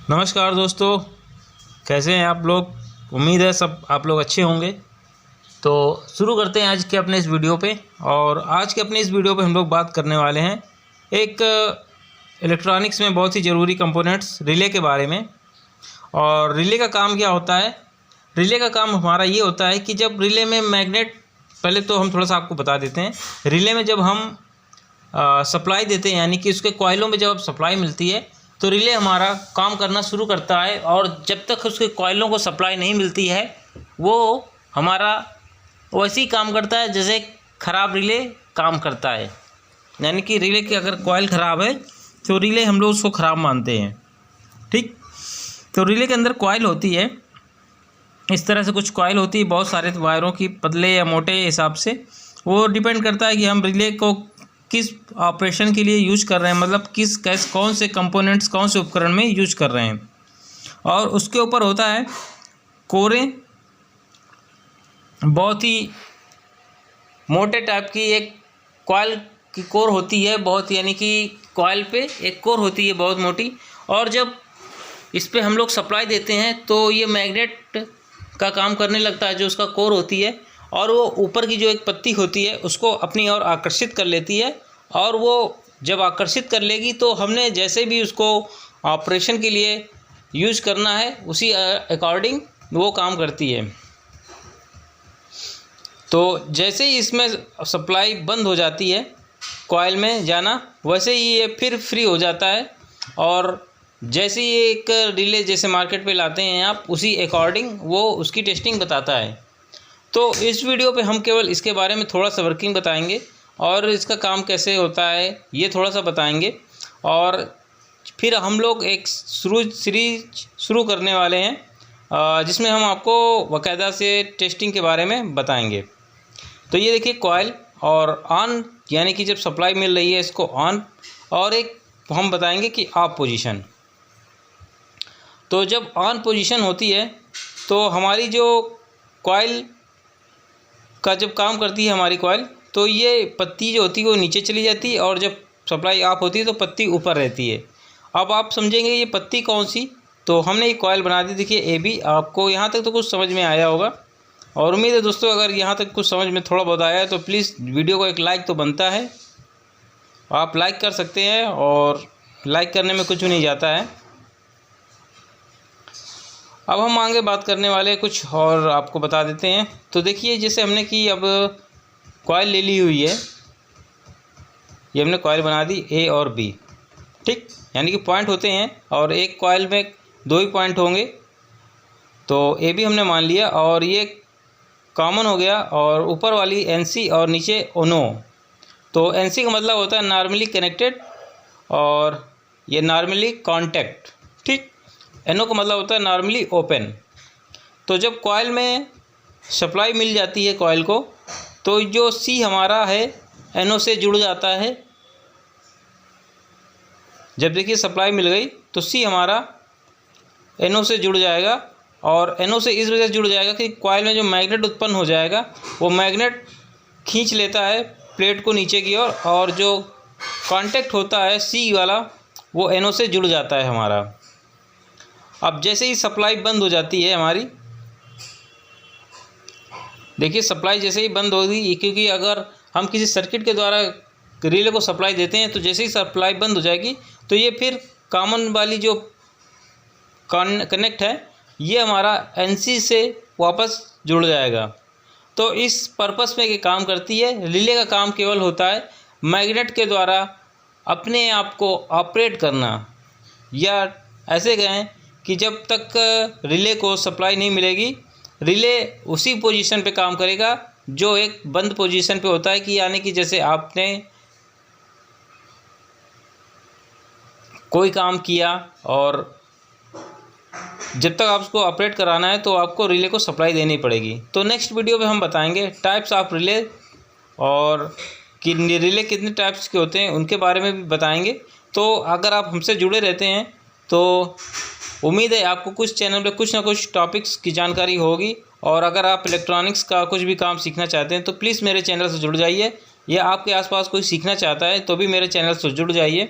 नमस्कार दोस्तों, कैसे हैं आप लोग। उम्मीद है सब आप लोग अच्छे होंगे। तो शुरू करते हैं आज के अपने इस वीडियो पे। और आज के अपने इस वीडियो पे हम लोग बात करने वाले हैं एक इलेक्ट्रॉनिक्स में बहुत ही ज़रूरी कंपोनेंट्स रिले के बारे में। और रिले का काम क्या होता है। रिले का काम हमारा ये होता है कि जब रिले में मैग्नेट, पहले तो हम थोड़ा सा आपको बता देते हैं। रिले में जब हम सप्लाई देते हैं, यानी कि उसके कॉइलों में जब सप्लाई मिलती है तो रिले हमारा काम करना शुरू करता है। और जब तक उसके कॉइलों को सप्लाई नहीं मिलती है वो हमारा वैसे ही काम करता है जैसे ख़राब रिले काम करता है। यानी कि रिले की अगर कॉइल ख़राब है तो रिले हम लोग उसको ख़राब मानते हैं। ठीक, तो रिले के अंदर कॉइल होती है, इस तरह से कुछ कॉइल होती है बहुत सारे वायरों की, पतले या मोटे हिसाब से। वो डिपेंड करता है कि हम रिले को किस ऑपरेशन के लिए यूज कर रहे हैं, मतलब कौन से कंपोनेंट्स, कौन से उपकरण में यूज कर रहे हैं। और उसके ऊपर होता है कोरें, बहुत ही मोटे टाइप की एक कॉइल की कोर होती है बहुत, यानी कि कॉइल पे एक कोर होती है बहुत मोटी। और जब इस पे हम लोग सप्लाई देते हैं तो ये मैग्नेट का काम करने लगता है, जो उसका कोर होती है। और वो ऊपर की जो एक पत्ती होती है उसको अपनी ओर आकर्षित कर लेती है। और वो जब आकर्षित कर लेगी तो हमने जैसे भी उसको ऑपरेशन के लिए यूज करना है उसी अकॉर्डिंग वो काम करती है। तो जैसे ही इसमें सप्लाई बंद हो जाती है कॉइल में जाना, वैसे ही ये फिर फ्री हो जाता है। और जैसे ही एक रिले जैसे मार्केट पे लाते हैं आप, उसी अकॉर्डिंग वो उसकी टेस्टिंग बताता है। तो इस वीडियो पे हम केवल इसके बारे में थोड़ा सा वर्किंग बताएंगे और इसका काम कैसे होता है ये थोड़ा सा बताएंगे। और फिर हम लोग एक सीरीज शुरू करने वाले हैं जिसमें हम आपको बाकायदा से टेस्टिंग के बारे में बताएंगे। तो ये देखिए कॉइल और ऑन, यानी कि जब सप्लाई मिल रही है इसको ऑन, और एक हम बताएंगे कि ऑफ पोजीशन। तो जब ऑन पोजीशन होती है तो हमारी जो कॉइल का जब काम करती है हमारी कॉइल, तो ये पत्ती जो होती है वो नीचे चली जाती है, और जब सप्लाई ऑफ होती है तो पत्ती ऊपर रहती है। अब आप समझेंगे ये पत्ती कौन सी, तो हमने ये कॉइल बना दी। देखिए ए बी, आपको यहाँ तक तो कुछ समझ में आया होगा। और उम्मीद है दोस्तों अगर यहाँ तक कुछ समझ में थोड़ा बहुत आया है तो प्लीज़ वीडियो को एक लाइक तो बनता है, आप लाइक कर सकते हैं, और लाइक करने में कुछ भी नहीं जाता है। अब हम आगे बात करने वाले कुछ और आपको बता देते हैं। तो देखिए जैसे हमने कि अब कॉइल ले ली हुई है, ये हमने कॉइल बना दी ए और बी। ठीक, यानी कि पॉइंट होते हैं और एक कॉइल में दो ही पॉइंट होंगे। तो ए बी हमने मान लिया और ये कॉमन हो गया, और ऊपर वाली एन सी और नीचे ओनो। तो एन सी का मतलब होता है नॉर्मली कनेक्टेड और ये नॉर्मली कॉन्टैक्ट। ठीक, एनओ का मतलब होता है नॉर्मली ओपन। तो जब कॉइल में सप्लाई मिल जाती है कॉइल को, तो जो सी हमारा है एनओ से जुड़ जाता है। जब देखिए सप्लाई मिल गई तो सी हमारा एनओ से जुड़ जाएगा, और एनओ से इस वजह से जुड़ जाएगा कि कॉइल में जो मैग्नेट उत्पन्न हो जाएगा वो मैग्नेट खींच लेता है प्लेट को नीचे की ओर, और जो कांटेक्ट होता है सी वाला वो एनओ से जुड़ जाता है हमारा। अब जैसे ही सप्लाई बंद हो जाती है हमारी, देखिए सप्लाई जैसे ही बंद होगी, क्योंकि अगर हम किसी सर्किट के द्वारा रिले को सप्लाई देते हैं तो जैसे ही सप्लाई बंद हो जाएगी तो ये फिर कॉमन वाली जो कनेक्ट है ये हमारा एनसी से वापस जुड़ जाएगा। तो इस पर्पस में ये काम करती है। रिले का काम केवल होता है मैग्नेट के द्वारा अपने आप को ऑपरेट करना, या ऐसे कहें कि जब तक रिले को सप्लाई नहीं मिलेगी रिले उसी पोजीशन पे काम करेगा जो एक बंद पोजीशन पे होता है। कि यानी कि जैसे आपने कोई काम किया और जब तक आप उसको ऑपरेट कराना है तो आपको रिले को सप्लाई देनी पड़ेगी। तो नेक्स्ट वीडियो में हम बताएंगे टाइप्स ऑफ रिले, और कि रिले कितने टाइप्स के होते हैं उनके बारे में भी बताएंगे। तो अगर आप हमसे जुड़े रहते हैं तो उम्मीद है आपको कुछ चैनल पे कुछ ना कुछ टॉपिक्स की जानकारी होगी। और अगर आप इलेक्ट्रॉनिक्स का कुछ भी काम सीखना चाहते हैं तो प्लीज़ मेरे चैनल से जुड़ जाइए, या आपके आसपास कोई सीखना चाहता है तो भी मेरे चैनल से जुड़ जाइए,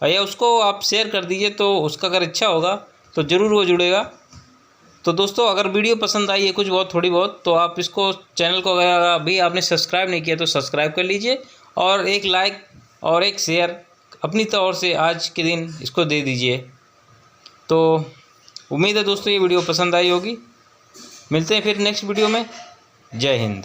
या उसको आप शेयर कर दीजिए। तो उसका अगर इच्छा होगा तो ज़रूर वो जुड़ेगा। तो दोस्तों अगर वीडियो पसंद आई है कुछ बहुत थोड़ी बहुत, तो आप इसको चैनल को अगर अभी आपने सब्सक्राइब नहीं किया तो सब्सक्राइब कर लीजिए, और एक लाइक और एक शेयर अपनी तौर से आज के दिन इसको दे दीजिए। तो उम्मीद है दोस्तों ये वीडियो पसंद आई होगी। मिलते हैं फिर नेक्स्ट वीडियो में। जय हिंद।